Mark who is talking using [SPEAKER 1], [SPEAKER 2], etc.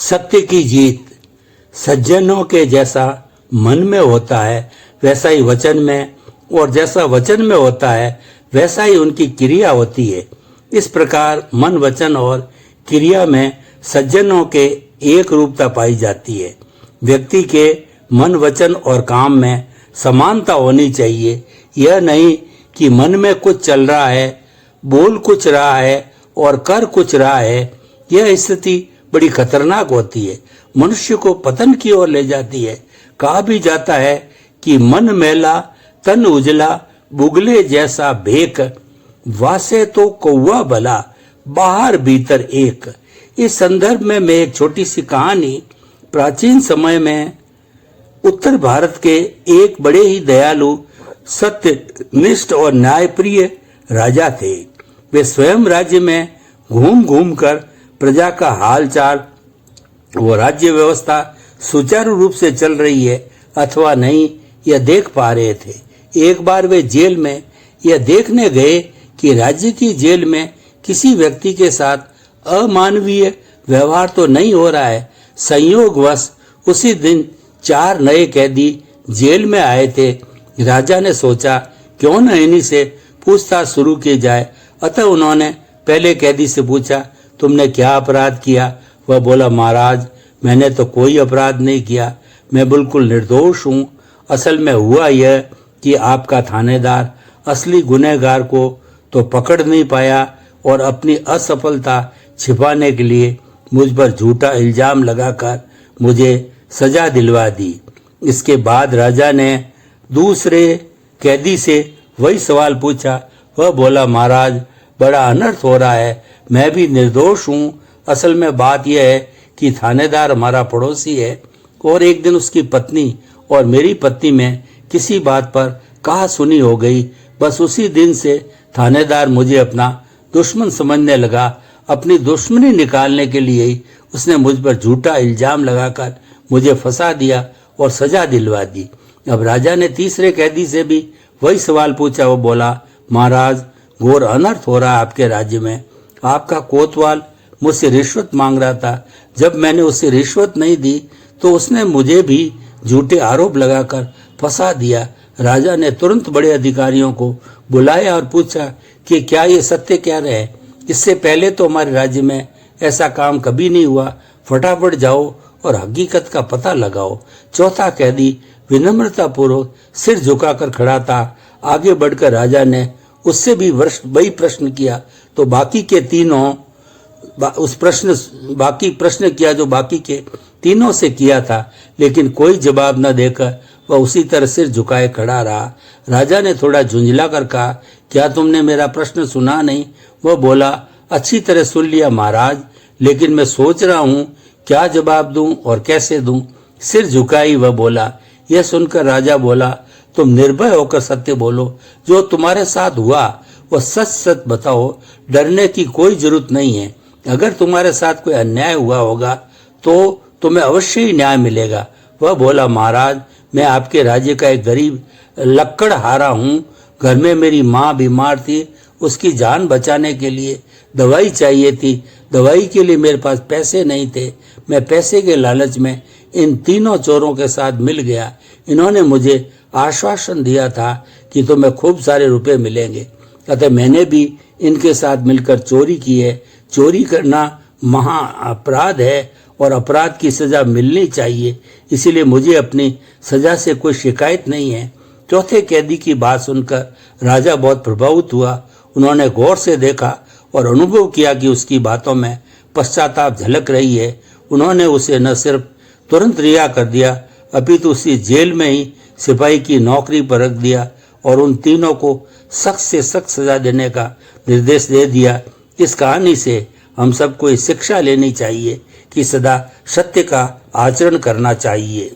[SPEAKER 1] सत्य की जीत। सज्जनों के जैसा मन में होता है वैसा ही वचन में, और जैसा वचन में होता है वैसा ही उनकी क्रिया होती है। इस प्रकार मन, वचन और क्रिया में सज्जनों के एक रूपता पाई जाती है। व्यक्ति के मन, वचन और काम में समानता होनी चाहिए। यह नहीं कि मन में कुछ चल रहा है, बोल कुछ रहा है और कर कुछ रहा है। यह स्थिति बड़ी खतरनाक होती है, मनुष्य को पतन की ओर ले जाती है। कहा भी जाता है कि मन मैला तन उजला, बुगले जैसा भेक, वासे तो कौवा भला, बाहर भीतर एक। इस संदर्भ में मैं एक छोटी सी कहानी, प्राचीन समय में उत्तर भारत के एक बड़े ही दयालु, सत्यनिष्ठ और न्यायप्रिय राजा थे। वे स्वयं राज्य में घूम घूम कर प्रजा का हालचाल, वो राज्य व्यवस्था सुचारू रूप से चल रही है अथवा नहीं, यह देख पा रहे थे। एक बार वे जेल में यह देखने गए कि राज्य की जेल में किसी व्यक्ति के साथ अमानवीय व्यवहार तो नहीं हो रहा है। संयोगवश उसी दिन 4 नए कैदी जेल में आए थे। राजा ने सोचा क्यों न इन्हीं से पूछताछ शुरू की जाए। अतः उन्होंने पहले कैदी से पूछा, तुमने क्या अपराध किया? वह बोला, महाराज मैंने तो कोई अपराध नहीं किया, मैं बिल्कुल निर्दोष हूँ। असल में हुआ यह कि आपका थानेदार असली गुनहगार को तो पकड़ नहीं पाया और अपनी असफलता छिपाने के लिए मुझ पर झूठा इल्जाम लगाकर मुझे सजा दिलवा दी। इसके बाद राजा ने दूसरे कैदी से वही सवाल पूछा। वह बोला, महाराज बड़ा अनर्थ हो रहा है, मैं भी निर्दोष हूँ। असल में बात यह है कि थानेदार हमारा पड़ोसी है और एक दिन उसकी पत्नी और मेरी पत्नी में किसी बात पर कहा सुनी हो गई। बस उसी दिन से थानेदार मुझे अपना दुश्मन समझने लगा। अपनी दुश्मनी निकालने के लिए ही उसने मुझ पर झूठा इल्जाम लगाकर मुझे फंसा दिया और सजा दिलवा दी। अब राजा ने तीसरे कैदी से भी वही सवाल पूछा। वो बोला, महाराज घोर अनर्थ हो रहा है आपके राज्य में। आपका कोतवाल मुझसे रिश्वत मांग रहा था। जब मैंने उसे रिश्वत नहीं दी तो उसने मुझे भी झूठे आरोप लगाकर फंसा दिया। राजा ने तुरंत बड़े अधिकारियों को बुलाया और पूछा कि क्या ये सत्य कह रहे हैं? इससे पहले तो हमारे राज्य में ऐसा काम कभी नहीं हुआ। फटाफट जाओ और हकीकत का पता लगाओ। चौथा कैदी विनम्रता पूर्वक सिर झुकाकर खड़ा था। आगे बढ़कर राजा ने उससे भी वही प्रश्न किया तो बाकी प्रश्न किया जो बाकी के तीनों से किया था, लेकिन कोई जवाब न देकर वह उसी तरह सिर झुकाए खड़ा रहा। राजा ने थोड़ा झुंझला कर कहा, क्या तुमने मेरा प्रश्न सुना नहीं? वह बोला, अच्छी तरह सुन लिया महाराज, लेकिन मैं सोच रहा हूँ क्या जवाब दूं और कैसे दूं। सिर झुकाई वह बोला। यह सुनकर राजा बोला, तुम निर्भय होकर सत्य बोलो। जो तुम्हारे साथ हुआ वह सच सच बताओ, डरने की कोई जरूरत नहीं है। अगर तुम्हारे साथ कोई अन्याय हुआ होगा तो तुम्हें अवश्य ही न्याय मिलेगा। वह बोला, महाराज मैं आपके राज्य का एक गरीब लक्कड़हारा हूँ। घर में मेरी माँ बीमार थी, उसकी जान बचाने के लिए दवाई चाहिए थी। दवाई के लिए मेरे पास पैसे नहीं थे। मैं पैसे के लालच में इन तीनों चोरों के साथ मिल गया। इन्होंने मुझे आश्वासन दिया था कि तुम्हें खूब सारे रुपए मिलेंगे, अतः मैंने भी इनके साथ मिलकर चोरी की है। चोरी करना महा अपराध है और अपराध की सजा मिलनी चाहिए, इसीलिए मुझे अपनी सजा से कोई शिकायत नहीं है। चौथे कैदी की बात सुनकर राजा बहुत प्रभावित हुआ। उन्होंने गौर से देखा और अनुभव किया कि उसकी बातों में पश्चाताप झलक रही है। उन्होंने उसे न सिर्फ तुरंत रिहा कर दिया, अपितु उसी जेल में ही सिपाही की नौकरी पर रख दिया और उन तीनों को सख्त से सख्त सजा देने का निर्देश दे दिया। इस कहानी से हम सबको ये शिक्षा लेनी चाहिए कि सदा सत्य का आचरण करना चाहिए।